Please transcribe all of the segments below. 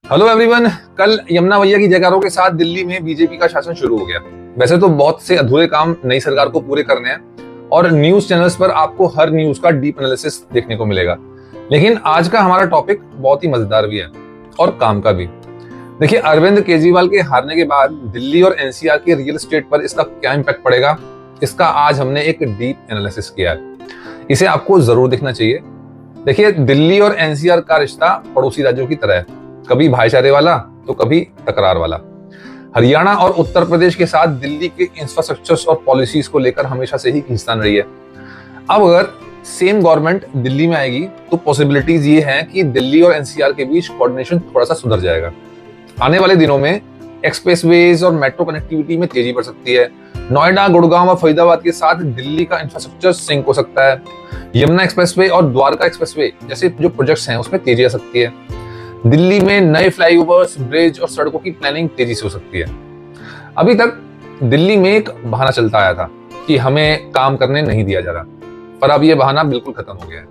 Hello everyone. कल यमुना भैया की जयकारों के साथ दिल्ली में बीजेपी का शासन शुरू हो गया। वैसे तो बहुत से अधूरे काम नई सरकार को पूरे करने हैं और न्यूज चैनल्स पर आपको हर न्यूज का डीप एनालिसिस देखने को मिलेगा, लेकिन आज का हमारा टॉपिक बहुत ही मजेदार भी है और काम का भी। देखिए, अरविंद केजरीवाल के हारने के बाद दिल्ली और एनसीआर के रियल एस्टेट पर इसका क्या इम्पैक्ट पड़ेगा, इसका आज हमने एक डीप एनालिसिस किया है। इसे आपको जरूर देखना चाहिए। देखिए, दिल्ली और एनसीआर का रिश्ता पड़ोसी राज्यों की तरह है, कभी भाईचारे वाला तो कभी तकरार वाला। हरियाणा और उत्तर प्रदेश के साथ दिल्ली के इंफ्रास्ट्रक्चर्स और पॉलिसीज को लेकर हमेशा से ही खींचतान रही है। अब अगर सेम गवर्नमेंट दिल्ली में आएगी तो पॉसिबिलिटीज ये हैं कि दिल्ली और एनसीआर के बीच कोऑर्डिनेशन थोड़ा सा सुधर जाएगा। आने वाले दिनों में एक्सप्रेसवेज और मेट्रो कनेक्टिविटी में तेजी बढ़ सकती है। नोएडा, गुड़गांव और फरीदाबाद के साथ दिल्ली का इंफ्रास्ट्रक्चर सिंक हो सकता है। यमुना एक्सप्रेसवे और द्वारका एक्सप्रेसवे जैसे जो प्रोजेक्ट्स हैं उसमें तेजी आ सकती है। दिल्ली में नए फ्लाईओवर्स, ब्रिज और सड़कों की प्लानिंग तेजी से हो सकती है। अभी तक दिल्ली में एक बहाना चलता आया था कि हमें काम करने नहीं दिया जा रहा, पर अब यह बहाना बिल्कुल खत्म हो गया है।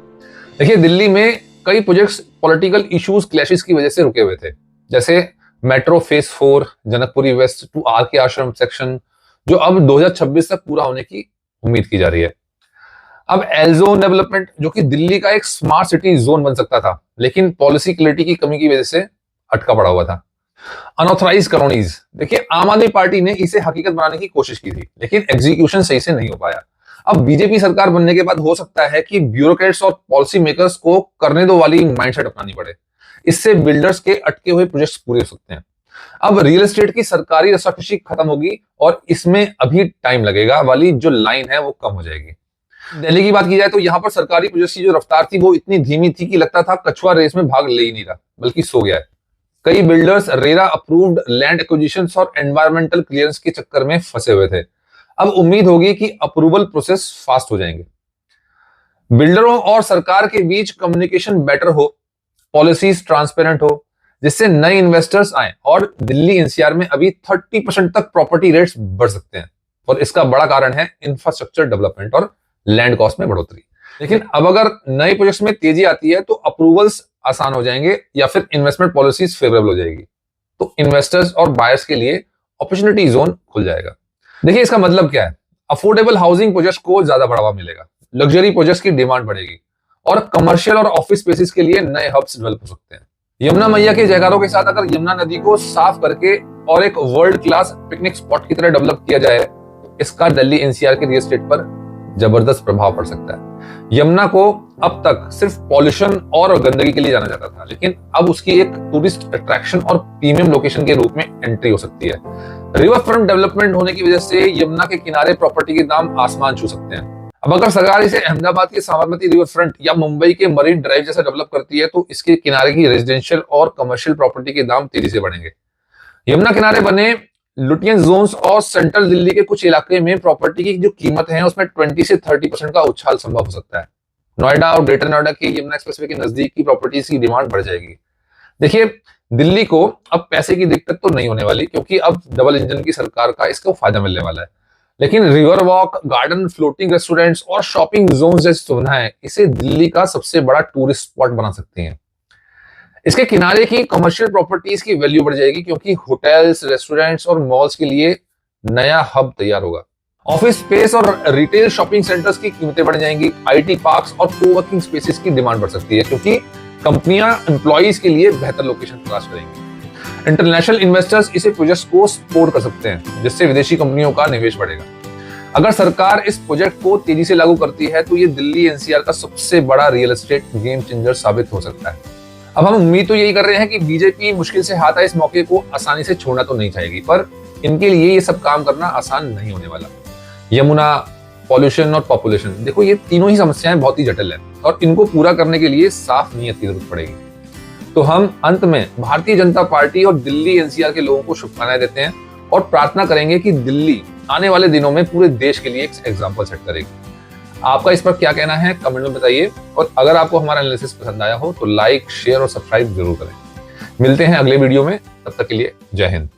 देखिए, दिल्ली में कई प्रोजेक्ट्स पॉलिटिकल इश्यूज, क्लैशेस की वजह से रुके हुए थे, जैसे metro phase 4, Janakpuri west to R K Ashram section, जो अब 2026 तक पूरा होने की उम्मीद की जा रही है। अब एल जोन डेवलपमेंट, जो कि दिल्ली का एक स्मार्ट सिटी जोन बन सकता था, लेकिन पॉलिसी क्लैरिटी की कमी की वजह से अटका पड़ा हुआ था। अनऑथराइज्ड कॉलोनीज, देखिए आम आदमी पार्टी ने इसे हकीकत बनाने की कोशिश की थी, लेकिन एग्जीक्यूशन सही से नहीं हो पाया। अब बीजेपी सरकार बनने के बाद हो सकता है कि ब्यूरोक्रेट्स और पॉलिसी मेकर्स को करने दो वाली माइंडसेट अपनानी पड़े। इससे बिल्डर्स के अटके हुए प्रोजेक्ट्स पूरे हो सकते हैं। अब रियल एस्टेट की सरकारी रस्साकशी खत्म होगी और इसमें अभी टाइम लगेगा वाली जो लाइन है वो कम हो जाएगी। दिल्ली की बात की जाए तो यहाँ पर सरकारी प्रोजेक्ट्स की जो रफ्तार थी वो इतनी धीमी थी कि लगता था कछुआ रेस में भाग ले ही नहीं रहा, बल्कि सो गया है। कई builders RERA approved land acquisitions और एनवायरमेंटल क्लियरेंस के चक्कर में फंसे हुए थे। अब उम्मीद होगी कि अप्रूवल प्रोसेस फास्ट हो जाएंगे। बिल्डरों और सरकार के बीच कम्युनिकेशन बेटर हो, पॉलिसीज ट्रांसपेरेंट हो, जिससे नए इन्वेस्टर्स आए और दिल्ली एनसीआर में अभी 30% तक प्रॉपर्टी रेट्स बढ़ सकते हैं। और इसका बड़ा कारण है इंफ्रास्ट्रक्चर डेवलपमेंट और लैंड कॉस्ट में बढ़ोतरी। लेकिन अब अगर नए प्रोजेक्ट्स में तेजी आती है तो अप्रूवल्स आसान हो जाएंगे या फिर इन्वेस्टमेंट पॉलिसीज फेवरेबल हो जाएगी, तो इन्वेस्टर्स और बायर्स के लिए अपॉर्चुनिटी जोन खुल जाएगा। देखिए, इसका मतलब क्या है? अफोर्डेबल हाउसिंग प्रोजेक्ट्स को ज्यादा बढ़ावा मिलेगा, लग्जरी प्रोजेक्ट्स की डिमांड बढ़ेगी और कमर्शियल और ऑफिस स्पेसेस के लिए नए हब्स डेवलप हो सकते हैं। यमुना मैया के जयकारों के साथ अगर यमुना नदी को साफ करके और एक वर्ल्ड क्लास पिकनिक स्पॉट की तरह डेवलप किया जाए, इसका दिल्ली एनसीआर के रियल एस्टेट पर जबरदस्त प्रभाव पड़ सकता है। यमुना को अब तक सिर्फ पॉल्यूशन और गंदगी के लिए जाना जाता था, लेकिन अब उसकी एक टूरिस्ट अट्रैक्शन और प्रीमियम लोकेशन के रूप में एंट्री हो सकती है। रिवर फ्रंट डेवलपमेंट होने की वजह से यमुना के किनारे प्रॉपर्टी के दाम आसमान छू सकते हैं। अब अगर सरकार इसे अहमदाबाद के साबरमती रिवर फ्रंट या मुंबई के मरीन ड्राइव जैसा डेवलप करती है तो इसके किनारे की रेजिडेंशियल और कमर्शियल प्रॉपर्टी के दाम तेजी से बढ़ेंगे। यमुना किनारे बने लुटियन जोन्स और सेंट्रल दिल्ली के कुछ इलाके में प्रॉपर्टी की जो कीमत है उसमें 20 से 30% का उछाल संभव हो सकता है। नोएडा और ग्रेटर नोएडा के यमुना एक्सप्रेसवे के नजदीक की प्रॉपर्टीज की डिमांड बढ़ जाएगी। देखिए, दिल्ली को अब पैसे की दिक्कत तो नहीं होने वाली, क्योंकि अब डबल इंजन की सरकार का इसको फायदा मिलने वाला है। लेकिन river walk, garden, floating restaurants और शॉपिंग जोन जैसी सुविधाएं इसे दिल्ली का सबसे बड़ा टूरिस्ट स्पॉट बना सकती हैं। इसके किनारे की कमर्शियल प्रॉपर्टीज की वैल्यू बढ़ जाएगी, क्योंकि होटल्स, रेस्टोरेंट्स और मॉल्स के लिए नया हब तैयार होगा। ऑफिस स्पेस और रिटेल शॉपिंग सेंटर्स की कीमतें बढ़ जाएंगी। आईटी पार्क्स और कोवर्किंग स्पेसेस की डिमांड बढ़ सकती है, क्योंकि कंपनियां एम्प्लॉइज के लिए बेहतर लोकेशन तलाश करेंगी। इंटरनेशनल इन्वेस्टर्स इसे प्रोजेक्ट्स को सपोर्ट कर सकते हैं, जिससे विदेशी कंपनियों का निवेश बढ़ेगा। अगर सरकार इस प्रोजेक्ट को तेजी से लागू करती है तो ये दिल्ली एनसीआर का सबसे बड़ा रियल एस्टेट गेम चेंजर साबित हो सकता है। अब हम उम्मीद तो यही कर रहे हैं कि बीजेपी मुश्किल से हाथ आए इस मौके को आसानी से छोड़ना तो नहीं चाहेगी, पर इनके लिए ये सब काम करना आसान नहीं होने वाला। यमुना, पॉल्यूशन और पॉपुलेशन, देखो ये तीनों ही समस्याएं बहुत ही जटिल है और इनको पूरा करने के लिए साफ नीयत की जरूरत पड़ेगी। तो हम अंत में भारतीय जनता पार्टी और दिल्ली एनसीआर के लोगों को शुभकामनाएं देते हैं और प्रार्थना करेंगे कि दिल्ली आने वाले दिनों में पूरे देश के लिए एक एग्जाम्पल सेट करेगी। आपका इस पर क्या कहना है कमेंट में बताइए, और अगर आपको हमारा एनालिसिस पसंद आया हो तो लाइक, शेयर और सब्सक्राइब जरूर करें। मिलते हैं अगले वीडियो में, तब तक के लिए जय हिंद।